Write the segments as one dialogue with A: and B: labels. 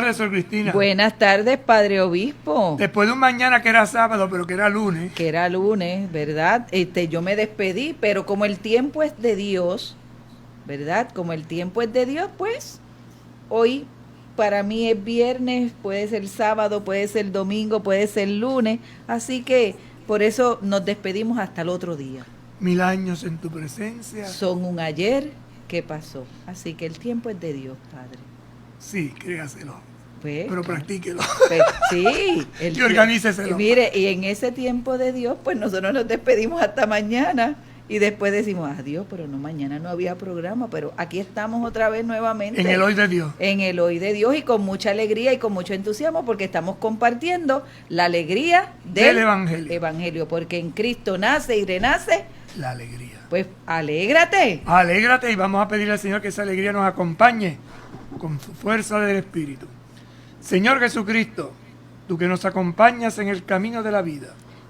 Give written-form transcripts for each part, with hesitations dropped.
A: tardes, Sor Cristina.
B: Buenas tardes, Padre Obispo.
A: Después de un mañana que era sábado, pero que era lunes.
B: Que era lunes, ¿verdad? Yo me despedí, pero como el tiempo es de Dios, ¿verdad? Como el tiempo es de Dios, pues hoy para mí es viernes, puede ser sábado, puede ser domingo, puede ser lunes, así que por eso nos despedimos hasta el otro día.
A: 1000 años en tu presencia.
B: Son un ayer que pasó, así que el tiempo es de Dios, Padre.
A: Sí, créaselo.
B: Pues,
A: pero practíquelo.
B: Pues, sí.
A: Y organíceselo.
B: Mire, y en ese tiempo de Dios, pues nosotros nos despedimos hasta mañana. Y después decimos, adiós, pero no, mañana no había programa, pero aquí estamos otra vez nuevamente.
A: En el hoy de Dios.
B: En el hoy de Dios y con mucha alegría y con mucho entusiasmo porque estamos compartiendo la alegría del Evangelio. Porque en Cristo nace y renace
A: la alegría.
B: Pues alégrate.
A: Alégrate y vamos a pedirle al Señor que esa alegría nos acompañe con su fuerza del Espíritu. Señor Jesucristo, tú que nos acompañas en el camino de la vida.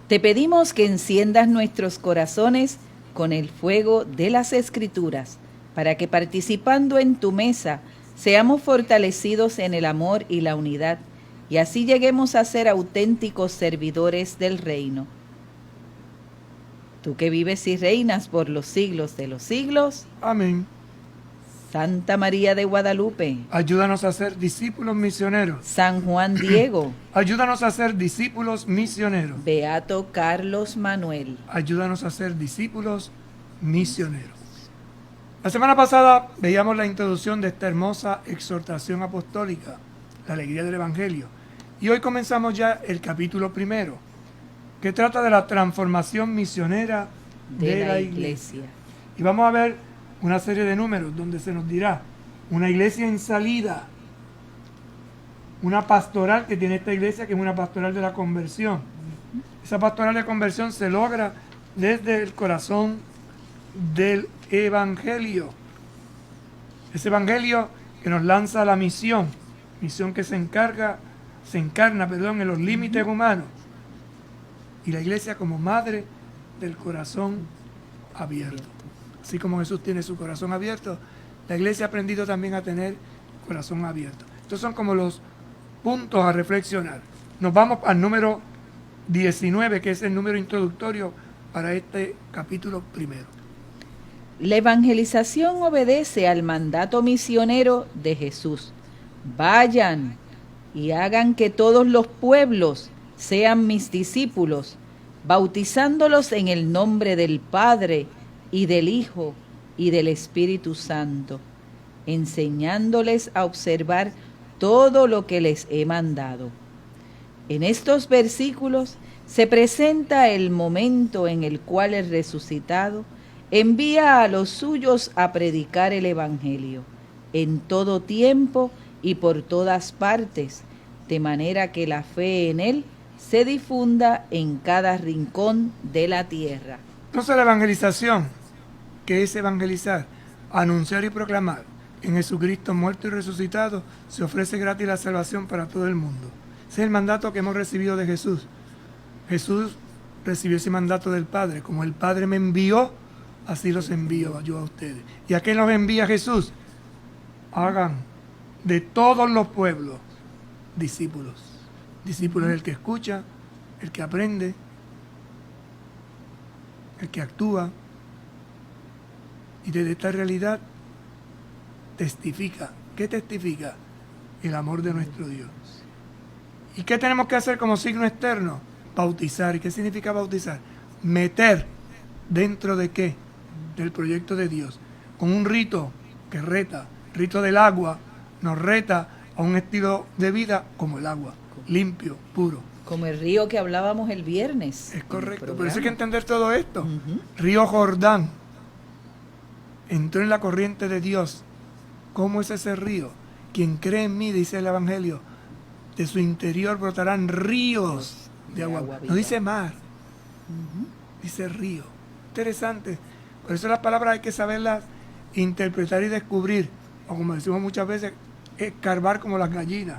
B: Te pedimos que enciendas nuestros corazones con el fuego de las Escrituras, para que participando en tu mesa seamos fortalecidos en el amor y la unidad, y así lleguemos a ser auténticos servidores del reino. Tú que vives y reinas por los siglos de los siglos.
A: Amén.
B: Santa María de Guadalupe,
A: ayúdanos a ser discípulos misioneros.
B: San Juan Diego,
A: ayúdanos a ser discípulos misioneros.
B: Beato Carlos Manuel,
A: ayúdanos a ser discípulos misioneros. La semana pasada veíamos la introducción de esta hermosa exhortación apostólica, la alegría del Evangelio. Y hoy comenzamos ya el capítulo 1, que trata de la transformación misionera de la iglesia. Y vamos a ver una serie de números donde se nos dirá una iglesia en salida, una pastoral que tiene esta iglesia, que es una pastoral de la conversión. Esa pastoral de conversión se logra desde el corazón del Evangelio. Ese Evangelio que nos lanza a la misión que se encarna, en los límites humanos. Y la iglesia como madre del corazón abierto. Así como Jesús tiene su corazón abierto, la iglesia ha aprendido también a tener corazón abierto. Estos son como los puntos a reflexionar. Nos vamos al número 19, que es el número introductorio para este capítulo 1.
B: La evangelización obedece al mandato misionero de Jesús. Vayan y hagan que todos los pueblos sean mis discípulos, bautizándolos en el nombre del Padre, y del Hijo, y del Espíritu Santo, enseñándoles a observar todo lo que les he mandado. En estos versículos se presenta el momento en el cual el resucitado envía a los suyos a predicar el Evangelio, en todo tiempo y por todas partes, de manera que la fe en él se difunda en cada rincón de la tierra.
A: Entonces la evangelización, ¿qué es evangelizar? Anunciar y proclamar que en Jesucristo muerto y resucitado se ofrece gratis la salvación para todo el mundo. Ese es el mandato que hemos recibido de Jesús. Jesús recibió ese mandato del Padre. Como el Padre me envió, así los envío yo a ustedes. ¿Y a qué nos envía Jesús? Hagan de todos los pueblos discípulos. Discípulo es el que escucha, el que aprende, el que actúa, y desde esta realidad testifica. ¿Qué testifica? El amor de nuestro Dios. ¿Y qué tenemos que hacer como signo externo? Bautizar. ¿Y qué significa bautizar? Meter dentro de qué? Del proyecto de Dios. Con un rito que reta. El rito del agua nos reta a un estilo de vida como el agua, limpio, puro.
B: Como el río que hablábamos el viernes.
A: Es correcto, por eso hay que entender todo esto. Río Jordán entró en la corriente de Dios. ¿Cómo es ese río? Quien cree en mí, dice el Evangelio, de su interior brotarán ríos de agua. No dice mar, dice río. Interesante. Por eso las palabras hay que saberlas interpretar y descubrir. O como decimos muchas veces, escarbar como las gallinas.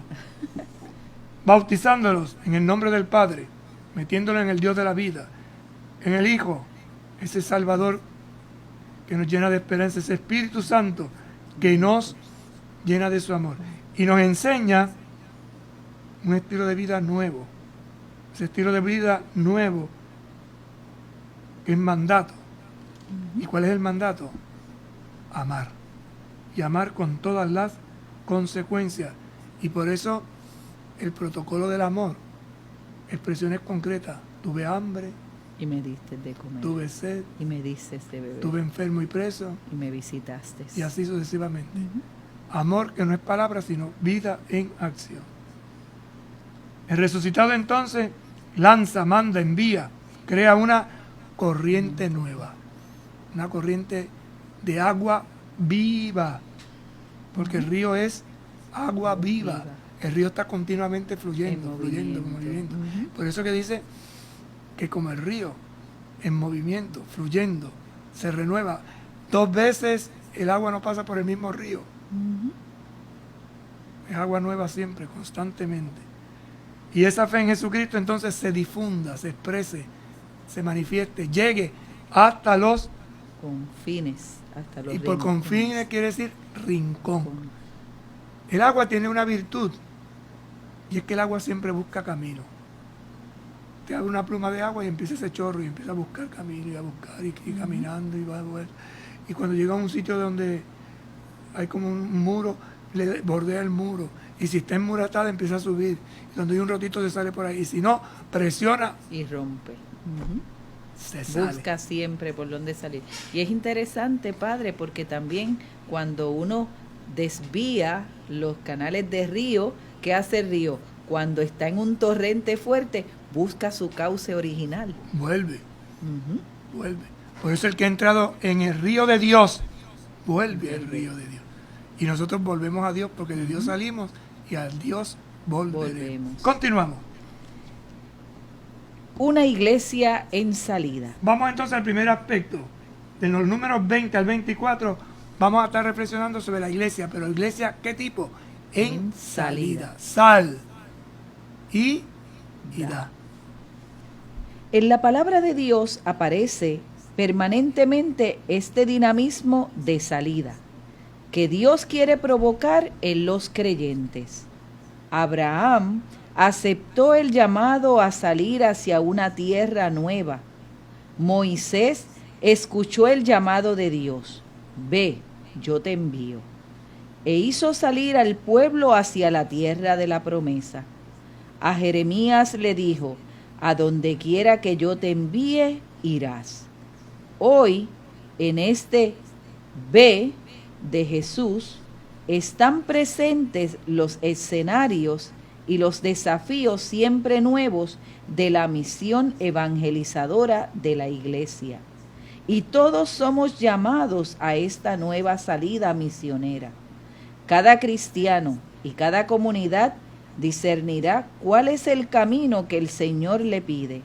A: Bautizándolos en el nombre del Padre, metiéndolo en el Dios de la vida, en el Hijo, ese Salvador que nos llena de esperanza, ese Espíritu Santo que nos llena de su amor y nos enseña un estilo de vida nuevo. Ese estilo de vida nuevo es mandato. ¿Y cuál es el mandato? Amar. Y amar con todas las consecuencias. Y por eso el protocolo del amor, expresiones concretas. Tuve hambre,
B: Y me diste de comer.
A: tuve sed,
B: Y me diste de beber.
A: estuve enfermo y preso,
B: Y me visitaste.
A: y así sucesivamente.
B: Ujú.
A: Amor que no es palabra, sino vida en acción. El resucitado entonces lanza, manda, envía, crea una corriente nueva, una corriente de agua viva, porque el río es agua viva. El río está continuamente fluyendo,
B: En
A: fluyendo,
B: movimiento.
A: movimiento.
B: Ujú.
A: Por eso que dice que como el río, en movimiento, fluyendo, se renueva. 2 veces el agua no pasa por el mismo río.
B: Ujú.
A: Es agua nueva siempre, constantemente. Y esa fe en Jesucristo entonces se difunda, se exprese, se manifieste, llegue hasta los,
B: Confines. Hasta los
A: y por
B: rincones.
A: confines quiere decir rincón.
B: Con-
A: El agua tiene una virtud, y es que el agua siempre busca camino. Te abre una pluma de agua y empieza ese chorro y empieza a buscar camino y a buscar y caminando y va a volver. Y cuando llega a un sitio donde hay como un muro, le bordea el muro. Y si está enmuratada empieza a subir. Y donde hay un rotito se sale por ahí. Y si no, presiona,
B: Y rompe. Ujú.
A: se sale.
B: Busca siempre por dónde salir. Y es interesante, padre, porque también cuando uno desvía los canales de río, ¿qué hace el río? Cuando está en un torrente fuerte, busca su cauce original.
A: Vuelve,
B: Ujú.
A: vuelve. Por eso el que ha entrado en el río de Dios, vuelve al río de Dios. Y nosotros volvemos a Dios porque de Dios salimos y a Dios volveremos.
B: Volvemos.
A: Continuamos.
B: Una iglesia en salida.
A: Vamos entonces al primer aspecto. De los números 20 al 24 vamos a estar reflexionando sobre la iglesia. Pero iglesia, ¿qué tipo? En
B: En
A: salida.
B: salida.
A: Sal y
B: Da.
A: da.
B: En la palabra de Dios aparece permanentemente este dinamismo de salida que Dios quiere provocar en los creyentes. Abraham aceptó el llamado a salir hacia una tierra nueva. Moisés escuchó el llamado de Dios. Ve, yo te envío. E hizo salir al pueblo hacia la tierra de la promesa. A Jeremías le dijo, a donde quiera que yo te envíe, irás. Hoy, en este ve de Jesús, están presentes los escenarios y los desafíos siempre nuevos de la misión evangelizadora de la Iglesia. Y todos somos llamados a esta nueva salida misionera. Cada cristiano y cada comunidad discernirá cuál es el camino que el Señor le pide,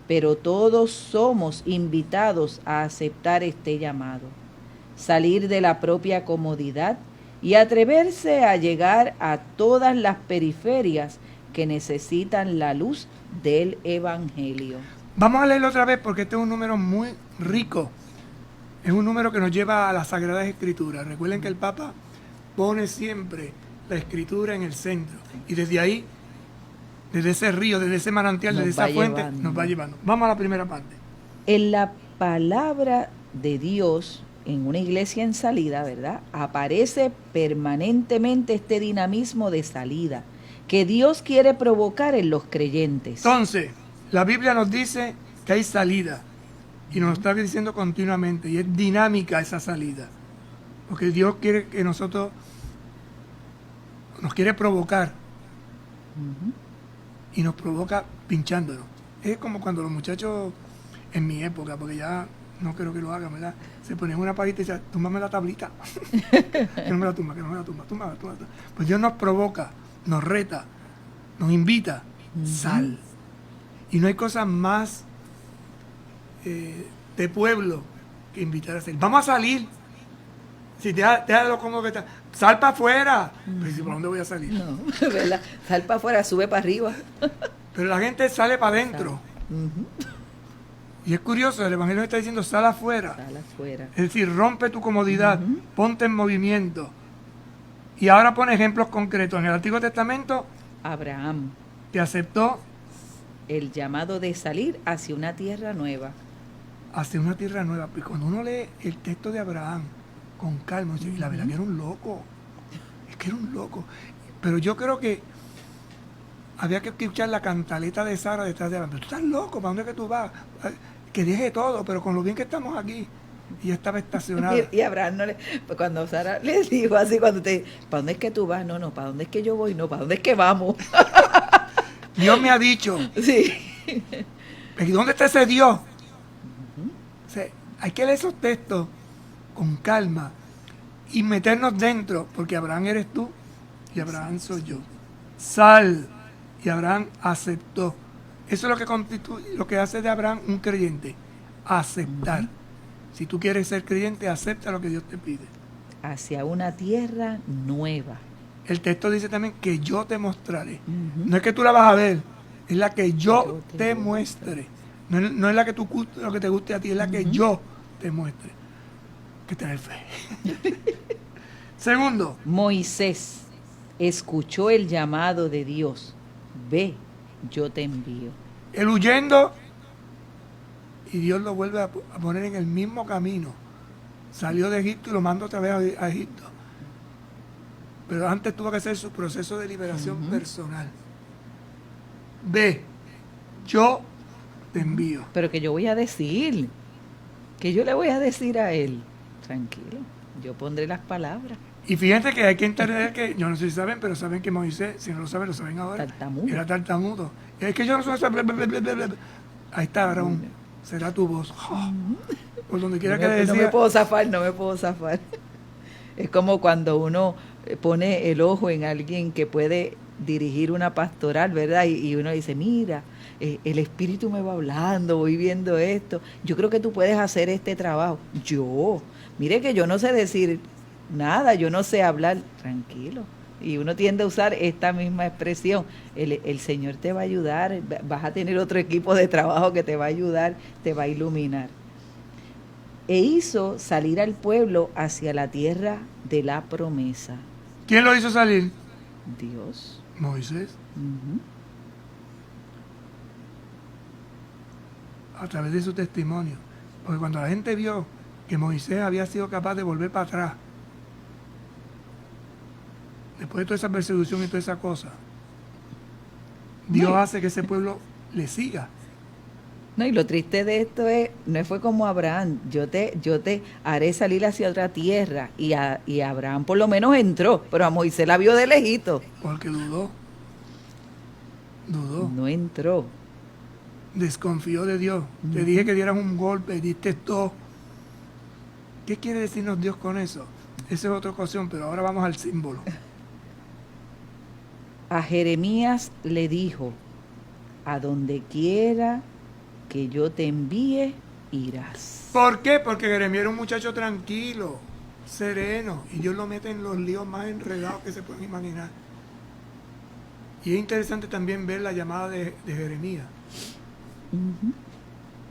B: pero todos somos invitados a aceptar este llamado, salir de la propia comodidad y atreverse a llegar a todas las periferias que necesitan la luz del Evangelio.
A: Vamos a leerlo otra vez porque este es un número muy rico. Es un número que nos lleva a las Sagradas Escrituras. Recuerden que el Papa pone siempre la Escritura en el centro. Y desde ahí, desde ese río, desde ese manantial,
B: Nos
A: desde
B: va
A: esa fuente,
B: llevando.
A: nos va llevando. Vamos a la primera parte.
B: En la palabra de Dios, en una iglesia en salida, ¿verdad? Aparece permanentemente este dinamismo de salida que Dios quiere provocar en los creyentes.
A: Entonces, la Biblia nos dice que hay salida. Y nos está diciendo continuamente. Y es dinámica esa salida. Porque Dios quiere que nosotros nos quiere provocar.
B: Ujú.
A: Y nos provoca pinchándonos. Es como cuando los muchachos, en mi época, porque ya no creo que lo hagan, ¿verdad? Se ponían una pajita y decían, túmbame la tablita. Que no me la tumba, que no me la tumba, túmbame. Pues Dios nos provoca, nos reta, nos invita, sal. Y no hay cosa más de pueblo que invitar a salir. Vamos a salir. Si déjalo como que está. Sal para afuera. Pero ¿para dónde voy a salir?
B: No, ¿verdad? Sal para afuera, sube para arriba.
A: Pero la gente sale para adentro.
B: Ujú.
A: Y es curioso, el Evangelio está diciendo, sal afuera.
B: Sal afuera.
A: Es decir, rompe tu comodidad,
B: Ujú.
A: ponte en movimiento. Y ahora pone ejemplos concretos. En el Antiguo Testamento,
B: Abraham,
A: que aceptó
B: el llamado de salir hacia una tierra nueva.
A: hacia una tierra nueva. Y cuando uno lee el texto de Abraham con calma, dice, la verdad que era un loco. Es que era un loco. Pero yo creo que había que escuchar la cantaleta de Sara detrás de Abraham. Pero tú estás loco, ¿para dónde es que tú vas? Que deje todo, pero con lo bien que estamos aquí. Y ella estaba estacionada.
B: Y Abraham no le, pues cuando Sara le dijo así, cuando te, ¿para dónde es que tú vas? No, no, ¿para dónde es que yo voy? No, ¿para dónde es que vamos?
A: Dios me ha dicho.
B: Sí.
A: ¿Y dónde está ese Dios? O sea, hay que leer esos textos con calma y meternos dentro, porque Abraham eres tú y Abraham soy yo. Sal. Y Abraham aceptó. Eso es lo que constituye, lo que hace de Abraham un creyente. Aceptar. Si tú quieres ser creyente, acepta lo que Dios te pide.
B: Hacia una tierra nueva.
A: El texto dice también que yo te mostraré. No es que tú la vas a ver, es la que yo te muestre. No es la que lo que te guste a ti, es la que yo te muestre. Que tener fe. Segundo,
B: Moisés escuchó el llamado de Dios. Ve, yo te envío.
A: él huyendo y Dios lo vuelve a poner en el mismo camino. Salió de Egipto y lo manda otra vez a Egipto. Pero antes tuvo que hacer su proceso de liberación personal. Ve, yo te envío.
B: Pero que yo voy a decir, que yo le voy a decir a él, tranquilo, yo pondré las palabras.
A: Y fíjense que hay que entender que, yo no sé si saben, pero saben que Moisés, si no lo saben, lo saben ahora.
B: Tartamudo.
A: Era tartamudo. Y es que yo no soy... Ahí está, Aarón. Será tu voz. Por donde quiera que le decía.
B: No me puedo zafar, no me puedo zafar. Es como cuando uno pone el ojo en alguien que puede dirigir una pastoral, ¿verdad? Y uno dice, mira, el Espíritu me va hablando, voy viendo esto. Yo creo que tú puedes hacer este trabajo. Mire que yo no sé decir nada, yo no sé hablar. Tranquilo. Y uno tiende a usar esta misma expresión. El Señor te va a ayudar, vas a tener otro equipo de trabajo que te va a ayudar, te va a iluminar. E hizo salir al pueblo hacia la tierra de la promesa.
A: ¿Quién lo hizo salir?
B: Dios.
A: Moisés. A través de su testimonio. Porque cuando la gente vio que Moisés había sido capaz de volver para atrás, después de toda esa persecución y toda esa cosa, Dios hace que ese pueblo le siga.
B: No, y lo triste de esto es, no fue como Abraham, yo te haré salir hacia otra tierra, y Abraham por lo menos entró, pero a Moisés la vio de lejito.
A: Porque dudó.
B: No entró.
A: Desconfió de Dios. Te dije que dieran un golpe, diste todo. ¿Qué quiere decirnos Dios con eso? Esa es otra ocasión, pero ahora vamos al símbolo.
B: A Jeremías le dijo, a donde quiera que yo te envíe, irás.
A: ¿Por qué? Porque Jeremías era un muchacho tranquilo, sereno, y Dios lo mete en los líos más enredados que se pueden imaginar. Y es interesante también ver la llamada de Jeremías.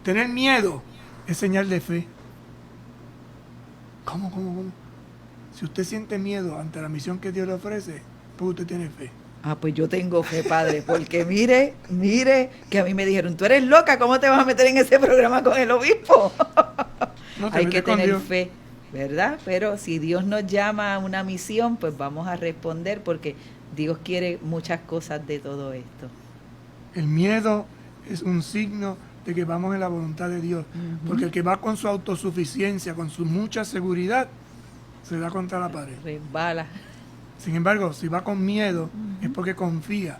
A: Tener miedo es señal de fe. ¿Cómo? Si usted siente miedo ante la misión que Dios le ofrece, pues usted tiene fe.
B: Pues yo tengo fe, padre, porque mire, que a mí me dijeron, tú eres loca, ¿cómo te vas a meter en ese programa con el obispo?
A: No,
B: hay que tener
A: Dios.
B: fe, ¿verdad? Pero si Dios nos llama a una misión, pues vamos a responder, porque Dios quiere muchas cosas de todo esto.
A: El miedo es un signo de que vamos en la voluntad de Dios, porque el que va con su autosuficiencia, con su mucha seguridad, se da contra la pared.
B: Resbala.
A: Sin embargo, si va con miedo, es porque confía.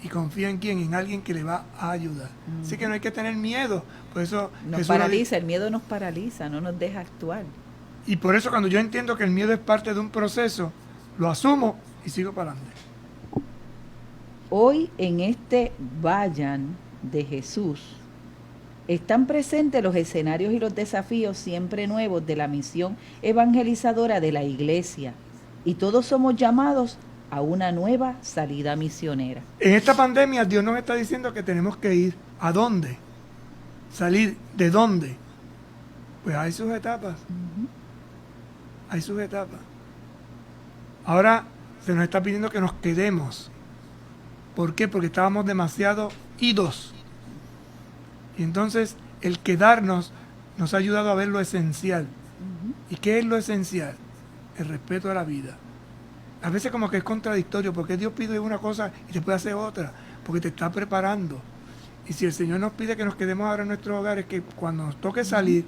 A: ¿Y confía en quién? En alguien que le va a ayudar. Así que no hay que tener miedo. Por eso
B: nos paraliza, el miedo nos paraliza, no nos deja actuar.
A: Y por eso cuando yo entiendo que el miedo es parte de un proceso, lo asumo y sigo para adelante.
B: Hoy en este vayan de Jesús están presentes los escenarios y los desafíos siempre nuevos de la misión evangelizadora de la Iglesia. Y todos somos llamados a una nueva salida misionera.
A: En esta pandemia Dios nos está diciendo que tenemos que ir. ¿A dónde? ¿Salir de dónde? Pues hay sus etapas. Hay sus etapas. Ahora se nos está pidiendo que nos quedemos. ¿Por qué? Porque estábamos demasiado idos. Y entonces el quedarnos nos ha ayudado a ver lo esencial. ¿Y qué es lo esencial? El respeto a la vida. A veces como que es contradictorio, porque Dios pide una cosa y después hace otra, porque te está preparando. Y si el Señor nos pide que nos quedemos ahora en nuestros hogares, que cuando nos toque salir,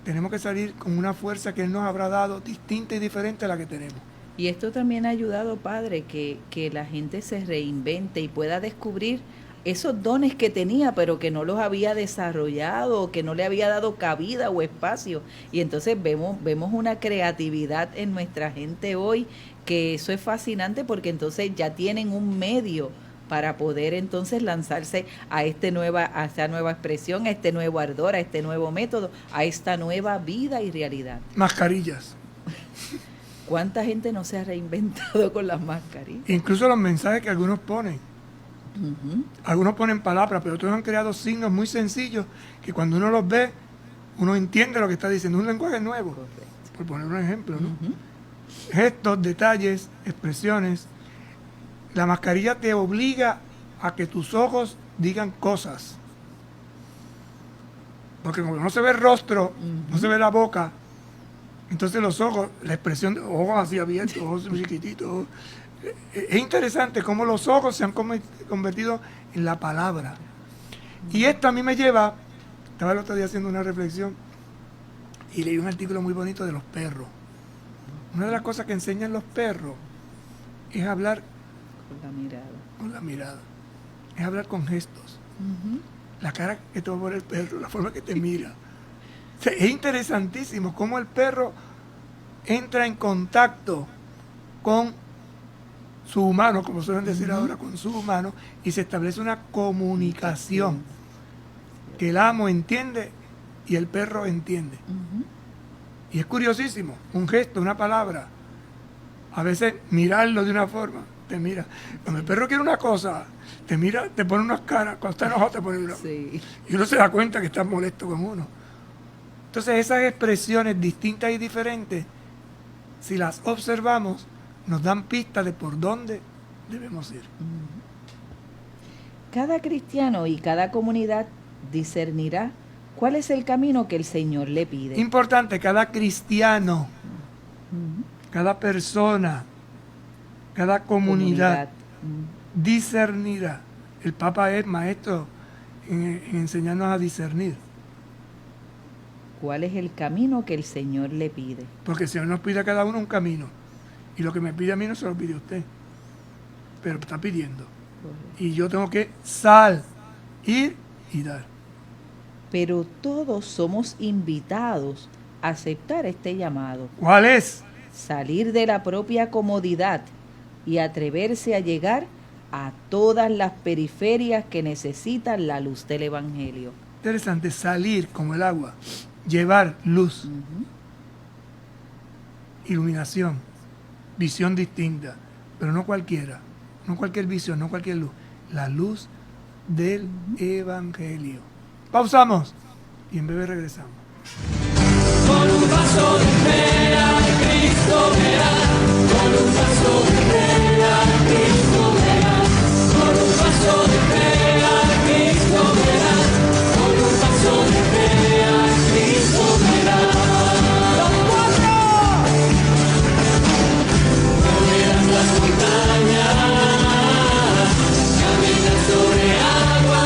A: tenemos que salir con una fuerza que Él nos habrá dado distinta y diferente a la que tenemos.
B: Y esto también ha ayudado, Padre, que la gente se reinvente y pueda descubrir esos dones que tenía, pero que no los había desarrollado, o que no le había dado cabida o espacio. Y entonces vemos una creatividad en nuestra gente hoy, que eso es fascinante, porque entonces ya tienen un medio para poder entonces lanzarse a esta nueva expresión, a este nuevo ardor, a este nuevo método, a esta nueva vida y realidad.
A: Mascarillas.
B: ¿Cuánta gente no se ha reinventado con las mascarillas?
A: Incluso los mensajes que algunos ponen. Algunos ponen palabras, pero otros han creado signos muy sencillos que cuando uno los ve, uno entiende lo que está diciendo. Un lenguaje nuevo, correcto, por poner un ejemplo, ¿no? Gestos, detalles, expresiones. La mascarilla te obliga a que tus ojos digan cosas. Porque como no se ve el rostro, no se ve la boca, entonces los ojos, la expresión de ojos así abiertos, ojos chiquititos. Es interesante cómo los ojos se han convertido en la palabra. Y esto a mí me lleva, estaba el otro día haciendo una reflexión y leí un artículo muy bonito de los perros. Una de las cosas que enseñan los perros es hablar con la mirada. Es hablar con gestos. La cara que te va a poner el perro, la forma que te mira. O sea, es interesantísimo cómo el perro entra en contacto con su humano, como suelen decir ahora, con su humano, y se establece una comunicación que el amo entiende y el perro entiende. Y es curiosísimo, un gesto, una palabra, a veces mirarlo de una forma, te mira. Cuando el perro quiere una cosa, te mira, te pone unas caras, cuando está enojado te pone una. Sí. Y uno se da cuenta que está molesto con uno. Entonces esas expresiones distintas y diferentes, si las observamos, nos dan pistas de por dónde debemos ir.
B: Cada cristiano y cada comunidad discernirá cuál es el camino que el Señor le pide.
A: Importante, cada cristiano, cada persona, cada comunidad discernirá. El Papa es maestro en enseñarnos a discernir.
B: ¿Cuál es el camino que el Señor le pide?
A: Porque el Señor nos pide a cada uno un camino. Y lo que me pide a mí no se lo pide a usted, pero está pidiendo. Y yo tengo que ir y dar.
B: Pero todos somos invitados a aceptar este llamado.
A: ¿Cuál es?
B: Salir de la propia comodidad y atreverse a llegar a todas las periferias que necesitan la luz del Evangelio.
A: Interesante, salir como el agua, llevar luz, iluminación. Visión distinta, pero no cualquiera, no cualquier visión, no cualquier luz, la luz del Evangelio. Pausamos y en breve regresamos.
C: Con un paso de fe a Cristo verás, con un paso de fe a Cristo verás, con un paso de fe a Cristo verás, con un paso de fe a Cristo verás. Las montañas, caminar sobre agua,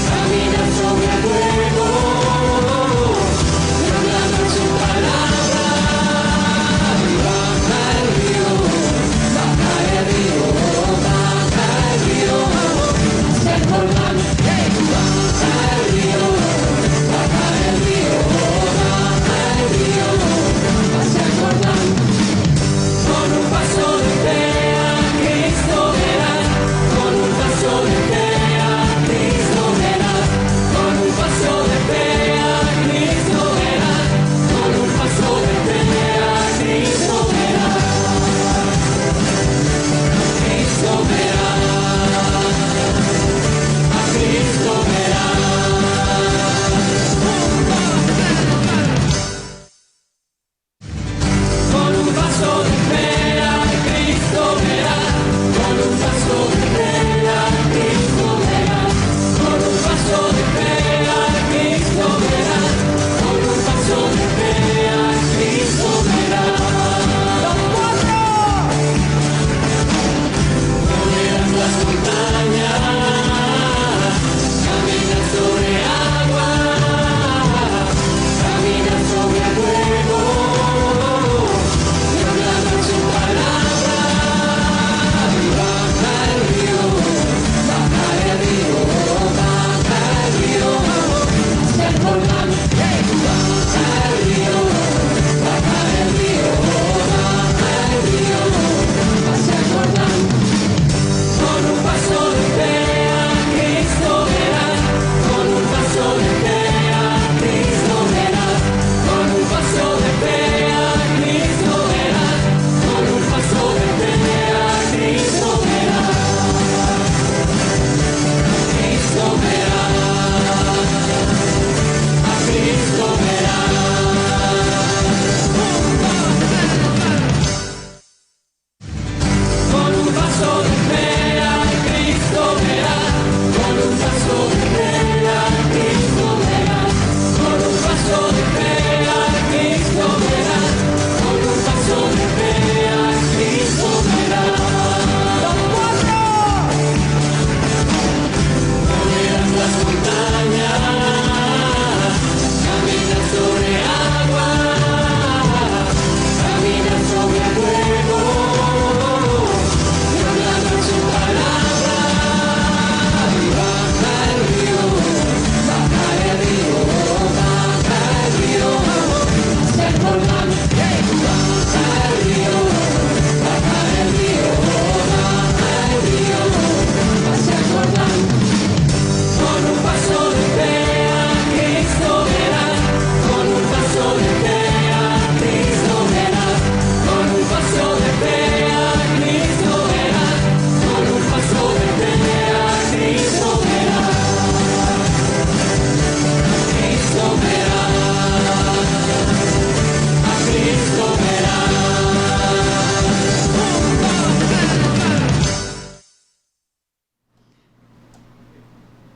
C: caminar sobre fuego, proclamar su palabra, y baja el río, baja el río, baja el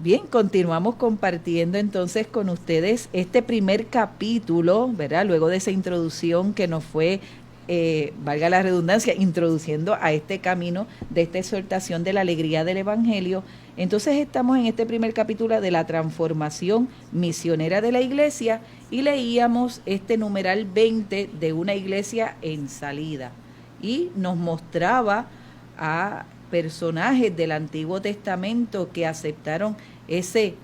B: Bien, continuamos compartiendo entonces con ustedes este primer capítulo, ¿verdad? Luego de esa introducción que nos fue, valga la redundancia, introduciendo a este camino de esta exhortación de la alegría del Evangelio. Entonces estamos en este primer capítulo de la transformación misionera de la iglesia y leíamos este numeral 20 de una iglesia en salida y nos mostraba a personajes del Antiguo Testamento que aceptaron ese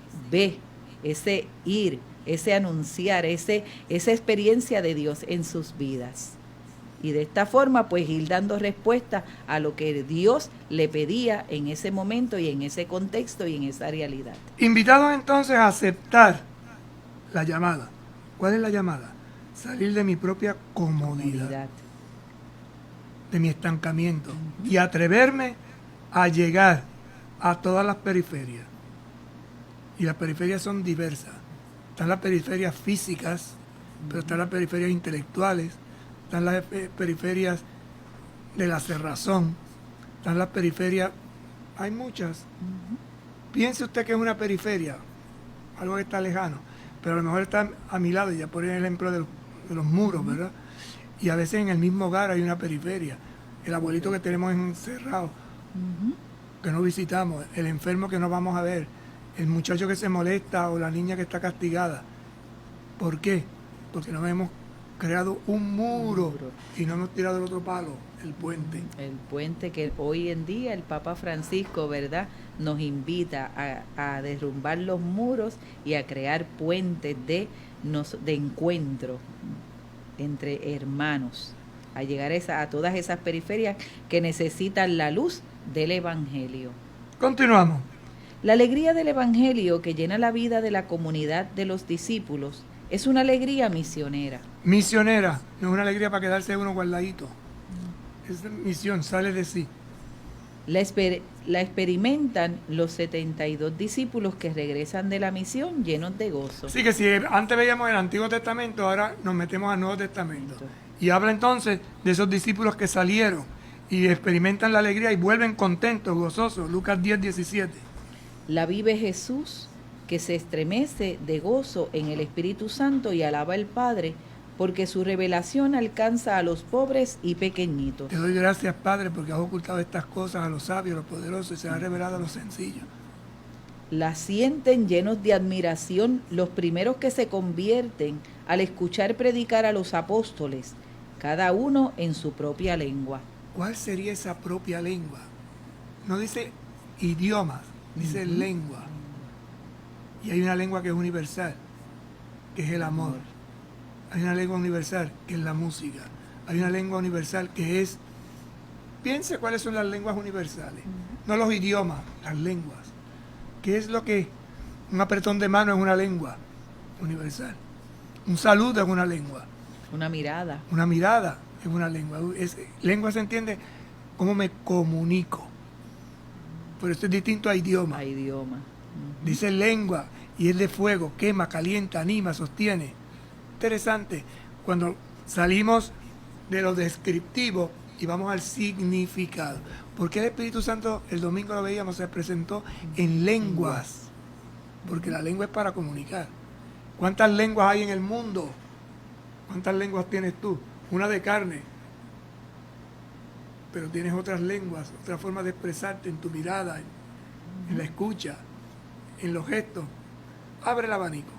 B: ese ir, ese anunciar, esa experiencia de Dios en sus vidas. Y de esta forma, pues ir dando respuesta a lo que Dios le pedía en ese momento y en ese contexto y en esa realidad.
A: Invitados entonces a aceptar la llamada. ¿Cuál es la llamada? Salir de mi propia comodidad, de mi estancamiento y atreverme a llegar a todas las periferias. Y las periferias son diversas. Están las periferias físicas, pero están las periferias intelectuales, están las periferias de la cerrazón, están las periferias, hay muchas. Piense usted que es una periferia, algo que está lejano, pero a lo mejor está a mi lado, y ya ponen el ejemplo de los muros, ¿verdad? Y a veces en el mismo hogar hay una periferia. El abuelito que tenemos encerrado, que no visitamos, el enfermo que no vamos a ver, el muchacho que se molesta o la niña que está castigada. ¿Por qué? Porque no hemos creado un muro y no hemos tirado el otro palo, el puente.
B: El puente que hoy en día el Papa Francisco, ¿verdad?, nos invita a derrumbar los muros y a crear puentes de encuentro entre hermanos, a llegar a todas esas periferias que necesitan la luz del Evangelio.
A: Continuamos.
B: La alegría del Evangelio que llena la vida de la comunidad de los discípulos es una alegría misionera.
A: Misionera, no es una alegría para quedarse uno guardadito. Es misión, sale de sí.
B: La experimentan los 72 discípulos que regresan de la misión llenos de gozo.
A: Así que si antes veíamos el Antiguo Testamento, ahora nos metemos al Nuevo Testamento. Y habla entonces de esos discípulos que salieron y experimentan la alegría y vuelven contentos, gozosos. Lucas 10:17.
B: La vive Jesús, que se estremece de gozo en el Espíritu Santo y alaba al Padre, porque su revelación alcanza a los pobres y pequeñitos.
A: Te doy gracias, Padre, porque has ocultado estas cosas a los sabios, a los poderosos, y se ha revelado a los sencillos.
B: La sienten llenos de admiración los primeros que se convierten al escuchar predicar a los apóstoles, cada uno en su propia lengua.
A: ¿Cuál sería esa propia lengua? No dice idiomas, dice lengua. Y hay una lengua que es universal, que es el amor. Hay una lengua universal, que es la música. Hay una lengua universal que es... Piense cuáles son las lenguas universales. No los idiomas, las lenguas. ¿Qué es lo que un apretón de mano es una lengua universal? Un saludo es una lengua.
B: Una mirada.
A: Una mirada es una lengua. Lengua se entiende cómo me comunico. Pero esto es distinto a idioma.
B: A idioma.
A: Dice lengua y es de fuego, quema, calienta, anima, sostiene. Interesante. Cuando salimos de lo descriptivo y vamos al significado. ¿Por qué el Espíritu Santo, el domingo lo veíamos, se presentó en lenguas? Porque la lengua es para comunicar. ¿Cuántas lenguas hay en el mundo? ¿Cuántas lenguas tienes tú? Una de carne. Pero tienes otras lenguas, otra forma de expresarte en tu mirada, en la escucha, en los gestos. Abre el abanico.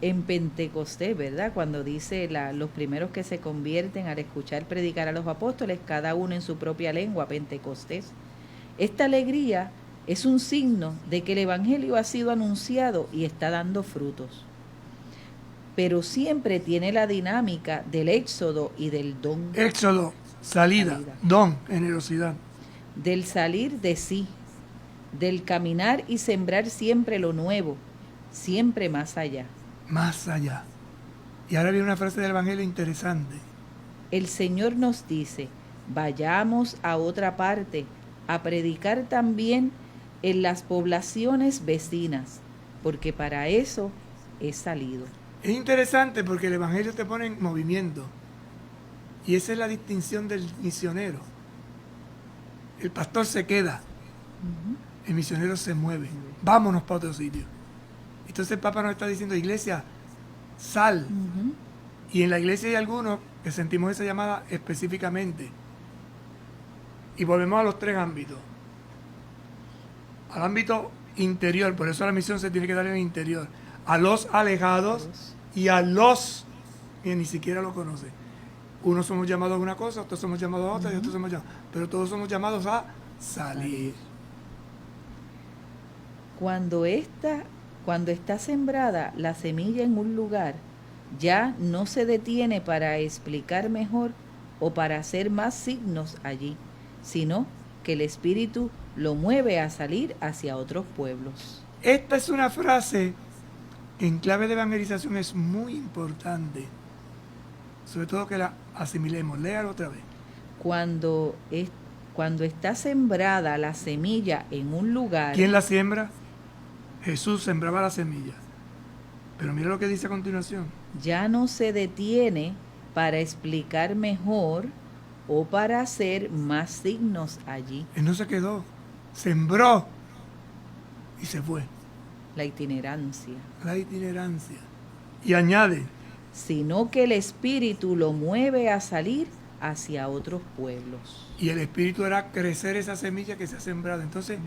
B: En Pentecostés, ¿verdad? Cuando dice los primeros que se convierten al escuchar predicar a los apóstoles, cada uno en su propia lengua, Pentecostés. Esta alegría es un signo de que el Evangelio ha sido anunciado y está dando frutos. Pero siempre tiene la dinámica del éxodo y del don.
A: Éxodo, salida, don, generosidad.
B: Del salir de sí, del caminar y sembrar siempre lo nuevo, siempre más allá.
A: Más allá. Y ahora viene una frase del Evangelio interesante.
B: El Señor nos dice, vayamos a otra parte, a predicar también en las poblaciones vecinas, porque para eso he salido.
A: Es interesante porque el Evangelio te pone en movimiento. Y esa es la distinción del misionero. El pastor se queda el misionero se mueve. Vámonos para otro sitio. Entonces el Papa nos está diciendo, iglesia, sal.
B: Ujú.
A: Y en la iglesia hay algunos que sentimos esa llamada específicamente. Y volvemos a los tres ámbitos. Al ámbito interior, por eso la misión se tiene que dar en el interior. A los alejados y a los que ni siquiera lo conocen. Unos somos llamados a una cosa, otros somos llamados a otra y otros somos llamados. Pero todos somos llamados a salir.
B: Cuando está sembrada la semilla en un lugar, ya no se detiene para explicar mejor o para hacer más signos allí, sino que el Espíritu lo mueve a salir hacia otros pueblos.
A: Esta es una frase que en clave de evangelización es muy importante. Sobre todo que la asimilemos. Léalo otra vez.
B: Cuando está sembrada la semilla en un lugar,
A: ¿Quién la siembra? Jesús sembraba la semilla. Pero mira lo que dice a continuación.
B: ya no se detiene para explicar mejor o para hacer más signos allí.
A: Él no se quedó. Sembró y se fue.
B: La itinerancia.
A: La itinerancia. Y añade,
B: Sino que el Espíritu lo mueve a salir hacia otros pueblos.
A: y el Espíritu hará crecer esa semilla que se ha sembrado. Entonces,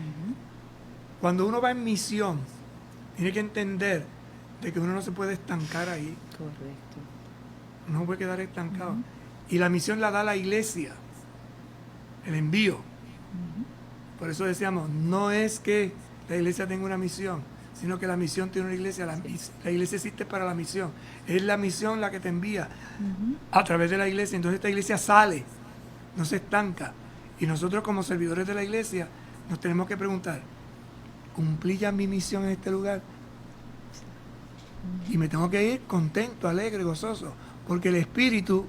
A: cuando uno va en misión, tiene que entender de que uno no se puede estancar ahí.
B: Correcto.
A: No puede quedar estancado. Y la misión la da la iglesia. El envío. Por eso decíamos, no es que la iglesia tenga una misión, sino que la misión tiene una iglesia. La iglesia existe para la misión. Es la misión la que te envía a través de la iglesia. Entonces esta iglesia sale, no se estanca. Y nosotros como servidores de la iglesia nos tenemos que preguntar, ¿cumplí ya mi misión en este lugar? Y me tengo que ir contento, alegre, gozoso, porque el Espíritu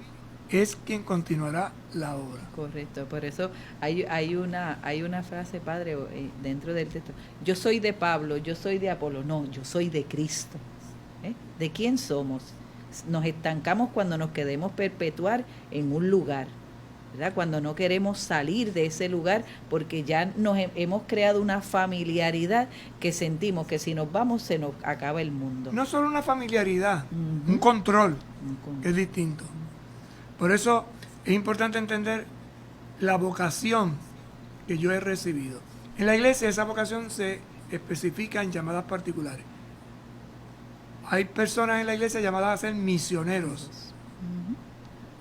A: es quien continuará la obra.
B: Correcto, por eso hay una frase, padre, dentro del texto. Yo soy de Pablo, yo soy de Apolo. No, yo soy de Cristo. ¿De quién somos? Nos estancamos cuando nos queremos perpetuar en un lugar, ¿verdad? Cuando no queremos salir de ese lugar porque ya hemos creado una familiaridad que sentimos que si nos vamos se nos acaba el mundo.
A: No solo una familiaridad,
B: Ujú.
A: un control,
B: Un
A: que es distinto. Por eso es importante entender la vocación que yo he recibido. En la iglesia esa vocación se especifica en llamadas particulares. Hay personas en la iglesia llamadas a ser misioneros.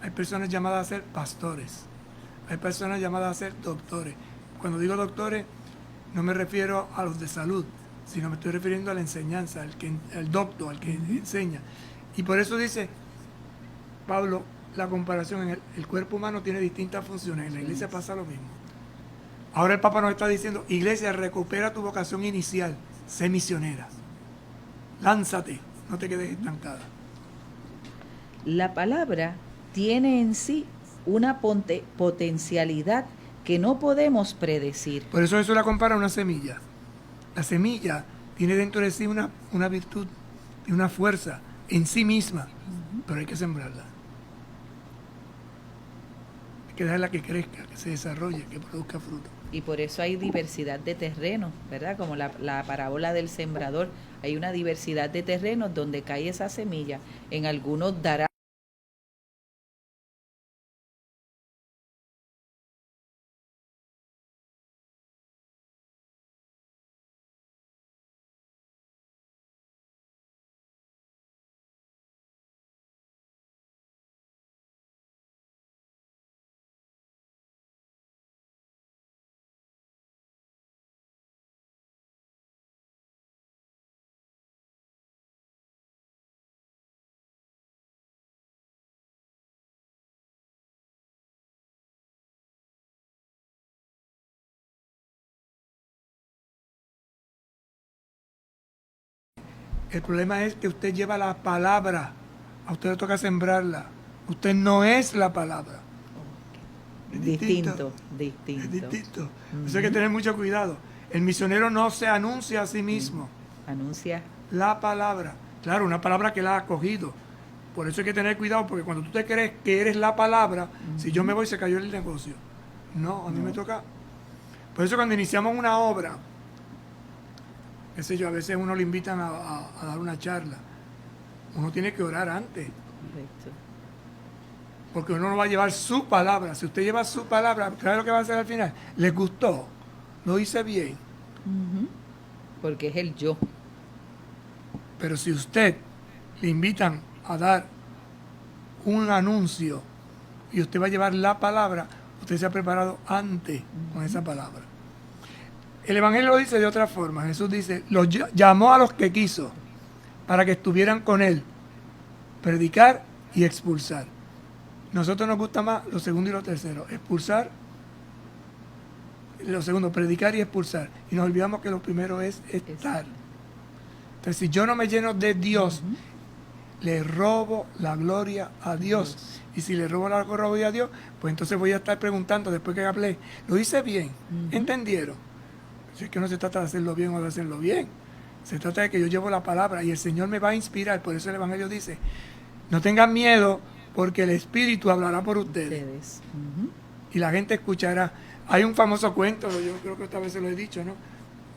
A: Hay personas llamadas a ser pastores. Hay personas llamadas a ser doctores. Cuando digo doctores, no me refiero a los de salud, sino me estoy refiriendo a la enseñanza, al doctor, al que enseña. Y por eso dice Pablo, la comparación en el cuerpo humano tiene distintas funciones. En la iglesia pasa lo mismo. Ahora el Papa nos está diciendo, iglesia, recupera tu vocación inicial, sé misionera. Lánzate, no te quedes estancada.
B: La palabra tiene en sí una potencialidad que no podemos predecir.
A: Por eso la compara a una semilla. La semilla tiene dentro de sí una virtud y una fuerza en sí misma, pero hay que sembrarla. Hay que dejarla que crezca, que se desarrolle, que produzca fruto.
B: Y por eso hay diversidad de terrenos, ¿verdad? Como la parábola del sembrador. Hay una diversidad de terrenos donde cae esa semilla. En algunos dará.
A: El problema es que usted lleva la palabra, a usted le toca sembrarla. Usted no es la palabra. Es
B: Distinto.
A: Es distinto. Eso hay que tener mucho cuidado. El misionero no se anuncia a sí mismo.
B: Anuncia.
A: La palabra. Claro, una palabra que la ha acogido. Por eso hay que tener cuidado, porque cuando tú te crees que eres la palabra, si yo me voy se cayó el negocio. No, a mí me toca. Por eso cuando iniciamos una obra, qué sé yo, a veces uno le invitan a dar una charla. Uno tiene que orar antes,
B: Correcto.
A: porque uno no va a llevar su palabra. Si usted lleva su palabra, ¿sabe lo que va a hacer al final? ¿Les gustó? ¿Lo hice bien?
B: Ujú. Porque es el yo.
A: Pero si usted le invitan a dar un anuncio y usted va a llevar la palabra, usted se ha preparado antes con esa palabra. El Evangelio lo dice de otra forma. Jesús dice, los llamó a los que quiso para que estuvieran con él, predicar y expulsar. Nosotros nos gusta más lo segundo y lo tercero, expulsar, lo segundo, predicar y expulsar. Y nos olvidamos que lo primero es estar. Entonces, si yo no me lleno de Dios, le robo la gloria a Dios. Y si le robo la gloria a Dios, pues entonces voy a estar preguntando después que hablé, ¿lo hice bien? ¿Entendieron? Si es que no se trata de hacerlo bien o de hacerlo bien. Se trata de que yo llevo la palabra y el Señor me va a inspirar. Por eso el Evangelio dice, no tengan miedo porque el Espíritu hablará por ustedes.
B: Ujú.
A: Y la gente escuchará. Hay un famoso cuento, yo creo que esta vez se lo he dicho, ¿no?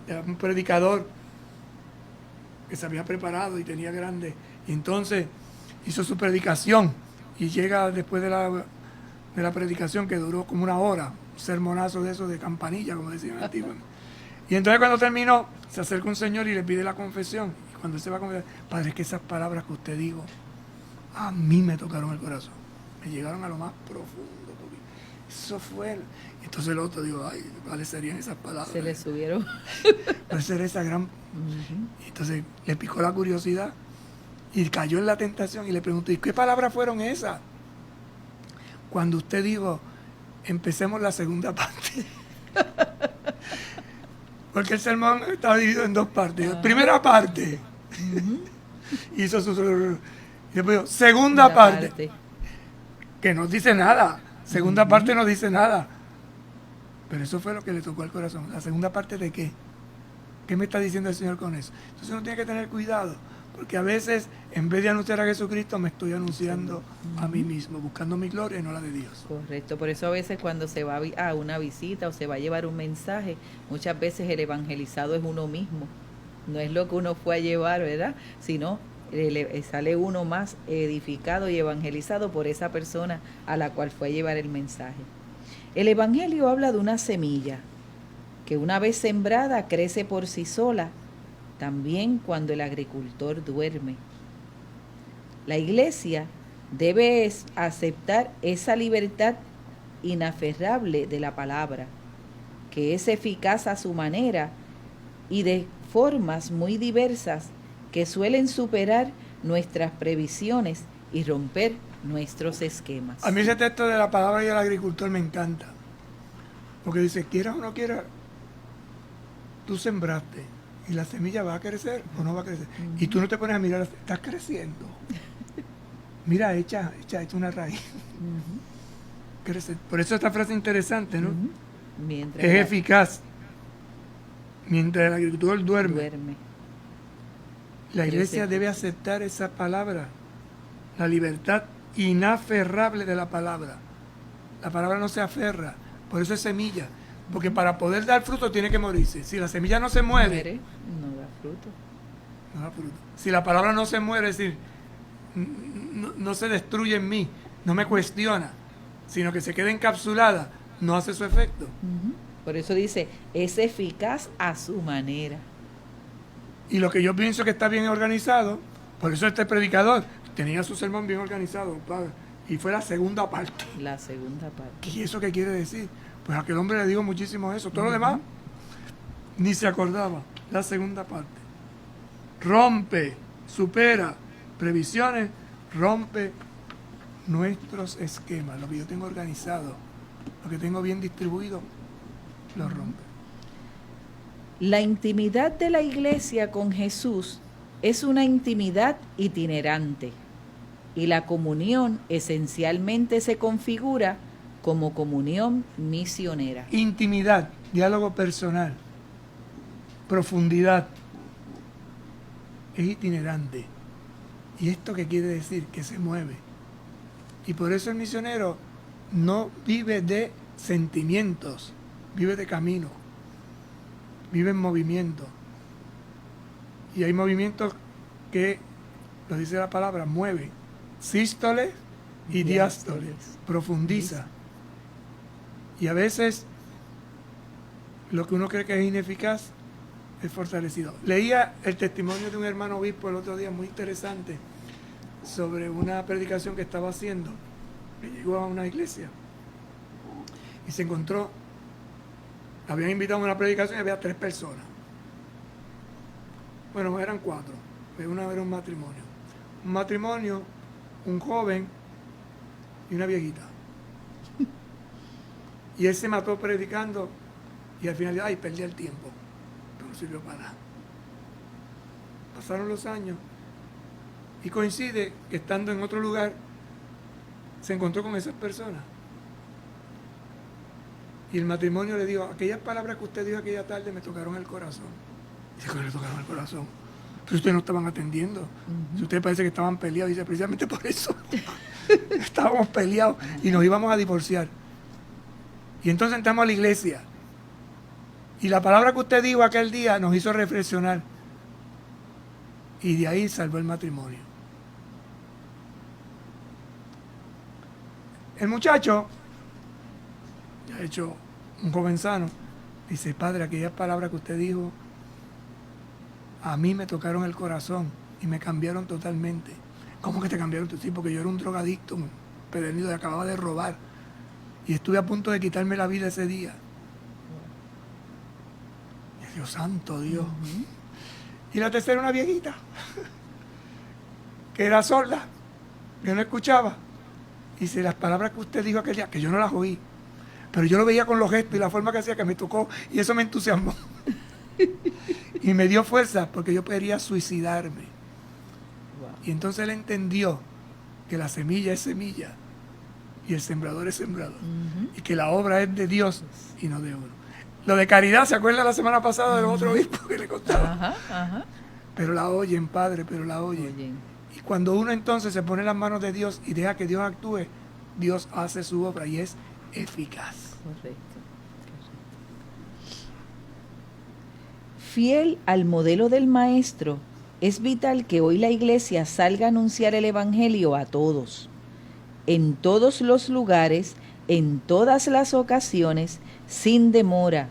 A: De un predicador que se había preparado y tenía grande. Y entonces hizo su predicación y llega después de la predicación que duró como una hora, un sermonazo de eso de campanilla, como decían antiguamente. Y entonces cuando terminó, se acerca un señor y le pide la confesión. Y cuando él se va a confesar, padre, es que esas palabras que usted dijo, a mí me tocaron el corazón. Me llegaron a lo más profundo. Porque eso fue... Entonces el otro digo, ay, ¿cuáles serían esas palabras?
B: Se le subieron.
A: ¿Cuál sería esa gran...? Entonces le picó la curiosidad y cayó en la tentación y le preguntó, ¿y qué palabras fueron esas? Cuando usted dijo, empecemos la segunda parte. Porque el sermón estaba dividido en dos partes. Primera parte. Hizo su... Y después dijo, segunda parte. Que no dice nada. Segunda parte no dice nada. Pero eso fue lo que le tocó al corazón. ¿La segunda parte de qué? ¿Qué me está diciendo el Señor con eso? Entonces uno tiene que tener cuidado. Porque a veces, en vez de anunciar a Jesucristo, me estoy anunciando a mí mismo, buscando mi gloria y no la de Dios.
B: Correcto, por eso a veces cuando se va a una visita o se va a llevar un mensaje, muchas veces el evangelizado es uno mismo. No es lo que uno fue a llevar, ¿verdad? Sino sale uno más edificado y evangelizado por esa persona a la cual fue a llevar el mensaje. El evangelio habla de una semilla que una vez sembrada crece por sí sola, también cuando el agricultor duerme. La iglesia debe aceptar esa libertad inaferrable de la palabra, que es eficaz a su manera y de formas muy diversas que suelen superar nuestras previsiones y romper nuestros esquemas.
A: A mí ese texto de la palabra y el agricultor me encanta. Porque dice, quieras o no quieras, tú sembraste y la semilla va a crecer o no va a crecer. Y tú no te pones a mirar, estás creciendo. Mira, echa una raíz. Crece. Por eso esta frase interesante, ¿no?
B: Mientras
A: Es eficaz. Mientras el agricultor duerme. La iglesia debe aceptar esa palabra. La libertad inaferrable de la palabra. La palabra no se aferra. Por eso es semilla. Porque para poder dar fruto tiene que morirse. Si la semilla no se muere,
B: no da fruto.
A: No da fruto. Si la palabra no se muere, es decir, no se destruye en mí, no me cuestiona, sino que se queda encapsulada, no hace su efecto.
B: Por eso dice, es eficaz a su manera.
A: Y lo que yo pienso que está bien organizado, por eso este predicador tenía su sermón bien organizado, padre, y fue la segunda parte.
B: La segunda parte.
A: ¿Y eso qué quiere decir? Pues a aquel hombre le digo muchísimo eso. Todo lo demás ni se acordaba. La segunda parte. Rompe, supera previsiones, rompe nuestros esquemas. Lo que yo tengo organizado, lo que tengo bien distribuido, lo rompe.
B: La intimidad de la iglesia con Jesús es una intimidad itinerante y la comunión esencialmente se configura como comunión misionera.
A: Intimidad, diálogo personal, profundidad, es itinerante. ¿Y esto qué quiere decir? Que se mueve. Y por eso el misionero no vive de sentimientos, vive de camino, vive en movimiento. Y hay movimientos que, lo dice la palabra, mueve. Sístole y diástole. Profundiza. Y a veces lo que uno cree que es ineficaz es fortalecido. Leía el testimonio de un hermano obispo el otro día, muy interesante, sobre una predicación que estaba haciendo, que llegó a una iglesia y se encontró, habían invitado a una predicación y había 3 personas. Bueno, eran 4, pero una era un matrimonio. Un matrimonio, un joven y una viejita. Y él se mató predicando y al final, ay, perdí el tiempo. Pero no sirvió para nada. Pasaron los años y coincide que estando en otro lugar se encontró con esas personas. Y el matrimonio le dijo, aquellas palabras que usted dijo aquella tarde me tocaron el corazón. Dice, ¿cómo le tocaron el corazón? Pero ustedes no estaban atendiendo. Si ustedes parece que estaban peleados, dice, precisamente por eso. Estábamos peleados y nos íbamos a divorciar. Y entonces entramos a la iglesia. Y la palabra que usted dijo aquel día nos hizo reflexionar. Y de ahí salvó el matrimonio. El muchacho, ya hecho un joven sano, dice, padre, aquellas palabras que usted dijo a mí me tocaron el corazón y me cambiaron totalmente. ¿Cómo que te cambiaron? Sí, porque yo era un drogadicto, un pedernillo, acababa de robar. Y estuve a punto de quitarme la vida ese día. Y Dios santo, Dios. Y la tercera, una viejita, que era sorda, que no escuchaba. Y dice, las palabras que usted dijo aquel día, que yo no las oí, pero yo lo veía con los gestos y la forma que hacía, que me tocó, y eso me entusiasmó. Y me dio fuerza, porque yo quería suicidarme. Y entonces él entendió que la semilla es semilla y el sembrador es sembrador. Y que la obra es de Dios y no de uno. Lo de caridad, ¿se acuerda la semana pasada del otro obispo que le contaba? Pero la oyen, Padre, pero la oyen. Y cuando uno entonces se pone en las manos de Dios y deja que Dios actúe, Dios hace su obra y es eficaz.
B: Correcto. Fiel al modelo del Maestro, es vital que hoy la Iglesia salga a anunciar el Evangelio a todos, en todos los lugares, en todas las ocasiones, sin demora,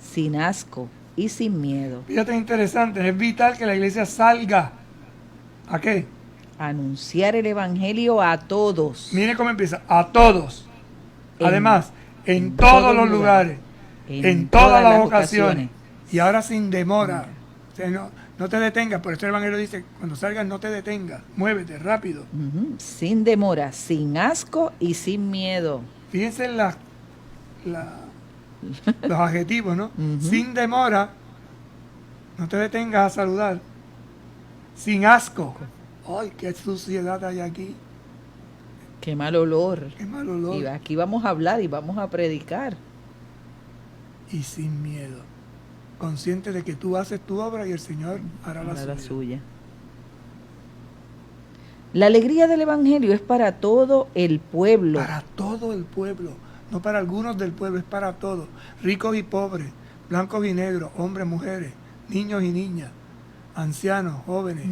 B: sin asco y sin miedo.
A: Fíjate, interesante, es vital que la iglesia salga. ¿A qué?
B: Anunciar el Evangelio a todos.
A: Mire cómo empieza, a todos. Además, en todos los lugares, en todas las ocasiones. Y ahora sin demora. O sea, no te detengas, por eso el Evangelio dice, cuando salgas no te detengas, muévete rápido.
B: Sin demora, sin asco y sin miedo.
A: Fíjense en los adjetivos, ¿no? Sin demora, no te detengas a saludar. Sin asco. ¡Ay, qué suciedad hay aquí!
B: ¡Qué mal olor!
A: ¡Qué mal olor!
B: Y aquí vamos a hablar y vamos a predicar.
A: Y sin miedo. Consciente de que tú haces tu obra y el Señor hará la suya.
B: La alegría del Evangelio es para todo el pueblo.
A: Para todo el pueblo. No para algunos del pueblo, es para todos. Ricos y pobres, blancos y negros, hombres, mujeres, niños y niñas, ancianos, jóvenes,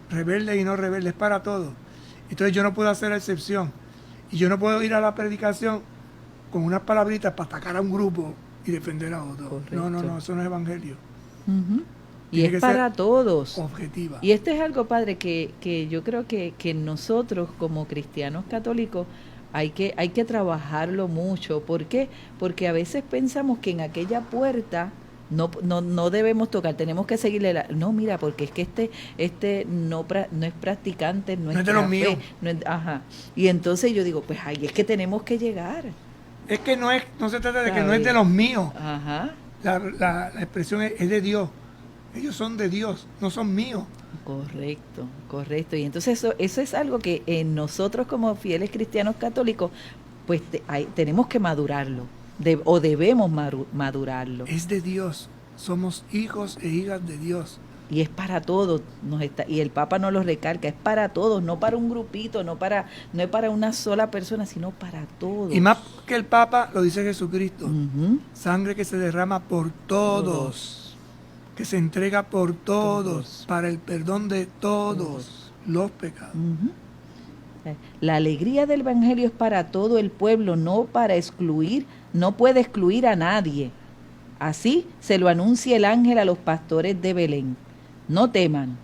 A: rebeldes y no rebeldes, para todos. Entonces yo no puedo hacer excepción. Y yo no puedo ir a la predicación con unas palabritas para atacar a un grupo y defender a otro.
B: Correcto.
A: No, eso no es evangelio.
B: Y es para todos.
A: Objetiva.
B: Y esto es algo, Padre, que yo creo que nosotros como cristianos católicos hay que trabajarlo mucho. ¿Por qué? Porque a veces pensamos que en aquella puerta no debemos tocar, tenemos que seguirle no, mira, porque es que este no es practicante, no es
A: de los míos.
B: Y entonces yo digo, pues ahí es que tenemos que llegar.
A: Es que no se trata de que no es de los míos.
B: La
A: expresión es de Dios. Ellos son de Dios, no son míos.
B: Correcto. Y entonces eso es algo que nosotros como fieles cristianos católicos, pues tenemos que madurarlo, o debemos madurarlo.
A: Es de Dios, somos hijos e hijas de Dios.
B: Y es para todos, y el Papa nos lo recalca, es para todos, no para un grupito, no es para una sola persona, sino para todos.
A: Y más que el Papa, lo dice Jesucristo, sangre que se derrama por todos. que se entrega por todos,
B: Todos.
A: para el perdón de todos
B: Todos.
A: los pecados.
B: La alegría del Evangelio es para todo el pueblo, no para excluir, no puede excluir a nadie. Así se lo anuncia el ángel a los pastores de Belén. No teman,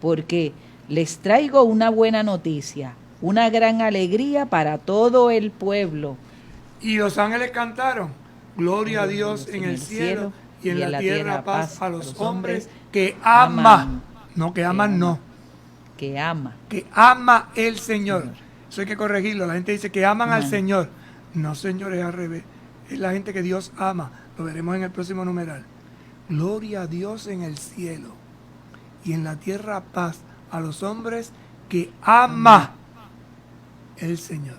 B: porque les traigo una buena noticia, una gran alegría para todo el pueblo.
A: Y los ángeles cantaron, gloria a Dios en el cielo y en la tierra paz a los hombres que aman. No, que aman no,
B: Que ama.
A: que ama el Señor. Eso hay que corregirlo. La gente dice que aman al Señor. No, Señor, es al revés. Es la gente que Dios ama. Lo veremos en el próximo numeral. Gloria a Dios en el cielo y en la tierra paz a los hombres que ama el Señor.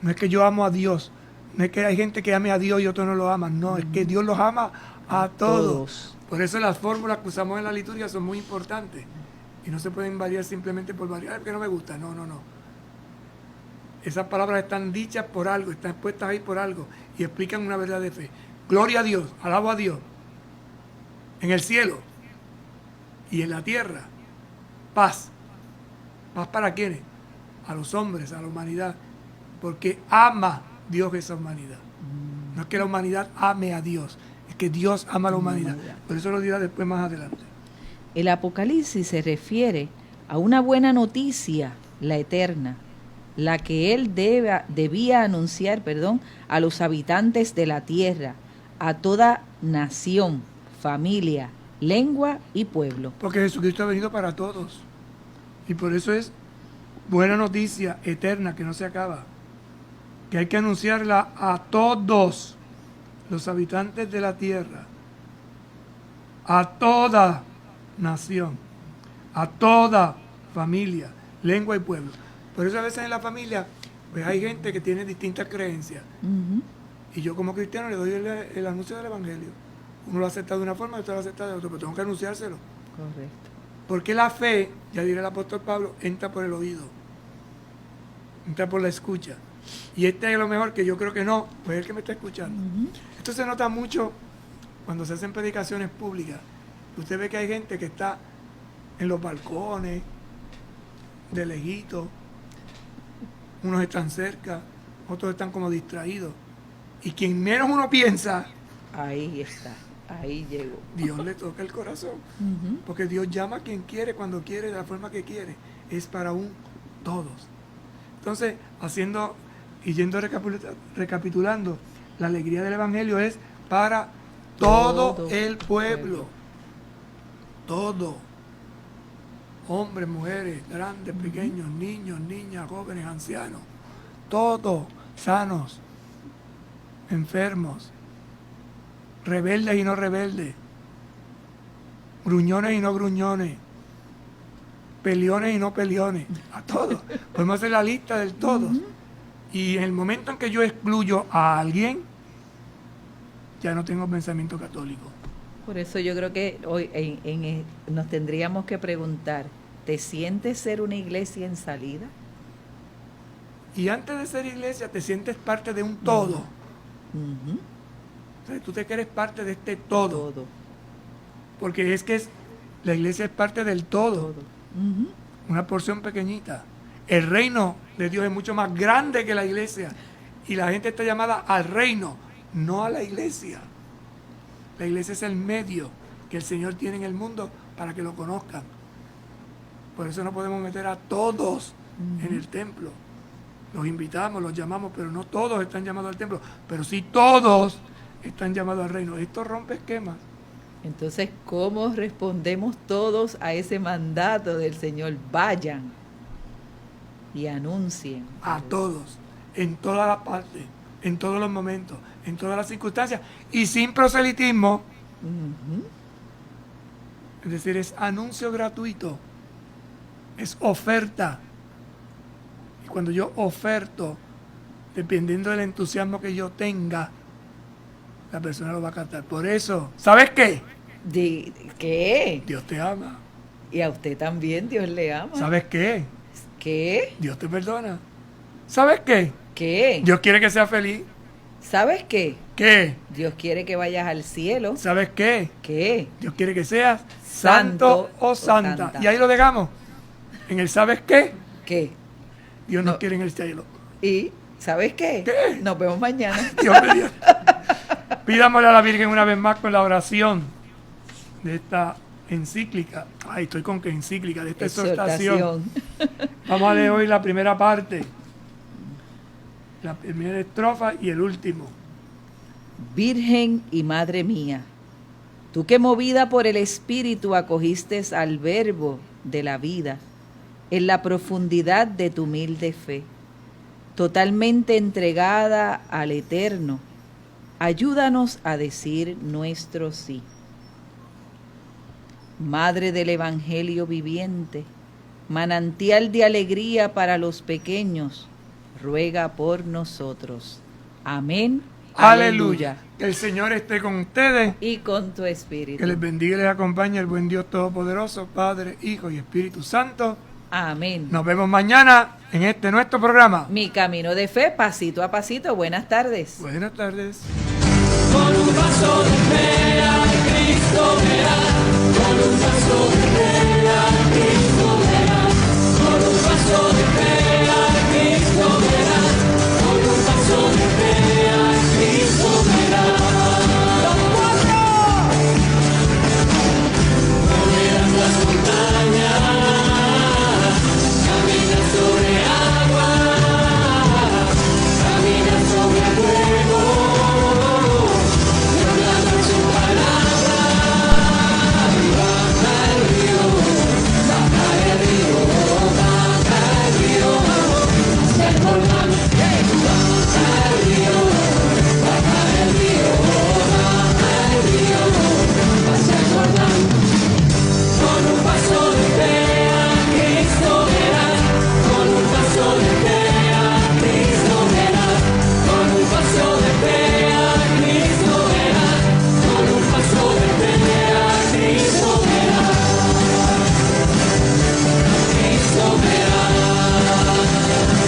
A: No es que yo amo a Dios. No es que hay gente que ame a Dios y otros no lo aman. No, es que Dios los ama a todos. Por eso las fórmulas que usamos en la liturgia son muy importantes. Y no se pueden variar simplemente por variar, porque no me gusta. No, no, no. Esas palabras están dichas por algo, están puestas ahí por algo y explican una verdad de fe. Gloria a Dios, alabo a Dios. En el cielo y en la tierra, paz. ¿Paz para quiénes? A los hombres, a la humanidad. Porque ama Dios esa humanidad. No es que la humanidad ame a Dios, es que Dios ama a la humanidad. Por eso lo dirá después más adelante.
B: El Apocalipsis se refiere a una buena noticia, la eterna, la que él debía anunciar, a los habitantes de la tierra, a toda nación, familia, lengua y pueblo.
A: Porque Jesucristo ha venido para todos. Y por eso es buena noticia eterna que no se acaba. Que hay que anunciarla a todos los habitantes de la tierra, a toda nación, a toda familia, lengua y pueblo. Por eso a veces en la familia pues hay gente que tiene distintas creencias. Y yo como cristiano le doy el anuncio del Evangelio. Uno lo acepta de una forma y otro lo acepta de otra, pero tengo que anunciárselo.
B: Correcto.
A: Porque la fe, ya dirá el apóstol Pablo, entra por el oído, entra por la escucha. Y este es lo mejor, que yo creo que no, pues es el que me está escuchando. Esto se nota mucho cuando se hacen predicaciones públicas. Usted ve que hay gente que está en los balcones, de lejito, unos están cerca, otros están como distraídos. Y quien menos uno piensa,
B: Ahí está, ahí llegó.
A: Dios le toca el corazón. Porque Dios llama a quien quiere, cuando quiere, de la forma que quiere. Es para un todos. Entonces, haciendo y yendo recapitulando, la alegría del Evangelio es para todo el pueblo. Todo. Hombres, mujeres, grandes, pequeños, niños, niñas, jóvenes, ancianos. Todos sanos, enfermos, rebeldes y no rebeldes, gruñones y no gruñones, peleones y no peleones, a todos. Podemos hacer la lista del todos. Y en el momento en que yo excluyo a alguien, ya no tengo pensamiento católico.
B: Por eso yo creo que hoy nos tendríamos que preguntar, ¿te sientes ser una iglesia en salida?
A: Y antes de ser iglesia, te sientes parte de un todo.
B: Ujú.
A: O sea, tú te crees parte de este todo. Porque es que la iglesia es parte del todo.
B: Ujú.
A: Una porción pequeñita. El reino de Dios es mucho más grande que la iglesia. Y la gente está llamada al reino, no a la iglesia. La iglesia es el medio que el Señor tiene en el mundo para que lo conozcan. Por eso no podemos meter a todos en el templo. Los invitamos, los llamamos, pero no todos están llamados al templo. Pero sí todos están llamados al reino. Esto rompe esquemas.
B: Entonces, ¿cómo respondemos todos a ese mandato del Señor? Vayan y anuncien.
A: A todos, en todas las partes, en todos los momentos, en todas las circunstancias, y sin proselitismo.
B: Ujú.
A: Es decir, es anuncio gratuito, es oferta. Y cuando yo oferto, dependiendo del entusiasmo que yo tenga, la persona lo va a captar. Por eso, ¿sabes qué?
B: ¿Qué?
A: Dios te ama.
B: Y a usted también Dios le ama.
A: ¿Sabes qué?
B: ¿Qué?
A: Dios te perdona. ¿Sabes qué?
B: ¿Qué?
A: Dios quiere que seas feliz.
B: ¿Sabes qué?
A: ¿Qué?
B: Dios quiere que vayas al cielo.
A: ¿Sabes qué?
B: ¿Qué?
A: Dios quiere que seas
B: Santo
A: santo o santa.
B: santa.
A: Y ahí lo dejamos. En el ¿sabes qué?
B: ¿Qué?
A: Dios nos
B: No.
A: quiere en el cielo.
B: ¿Y sabes qué?
A: ¿Qué?
B: Nos vemos mañana.
A: Dios mío. Pidámosle a la Virgen una vez más con la oración de esta encíclica. Ay, estoy con que encíclica, de esta exhortación. Vamos a leer hoy la primera parte, la primera estrofa y el último.
B: Virgen y Madre mía, tú que movida por el Espíritu acogiste al Verbo de la vida en la profundidad de tu humilde fe, totalmente entregada al Eterno, ayúdanos a decir nuestro sí. Madre del Evangelio viviente, manantial de alegría para los pequeños, ruega por nosotros. Amén.
A: Aleluya. Que el Señor esté con ustedes.
B: Y con tu espíritu.
A: Que les bendiga y les acompañe el buen Dios Todopoderoso, Padre, Hijo y Espíritu Santo.
B: Amén.
A: Nos vemos mañana en este nuestro programa.
B: Mi camino de fe, pasito a pasito. Buenas tardes.
A: Buenas tardes.
C: Con un paso de fe a Cristo verás.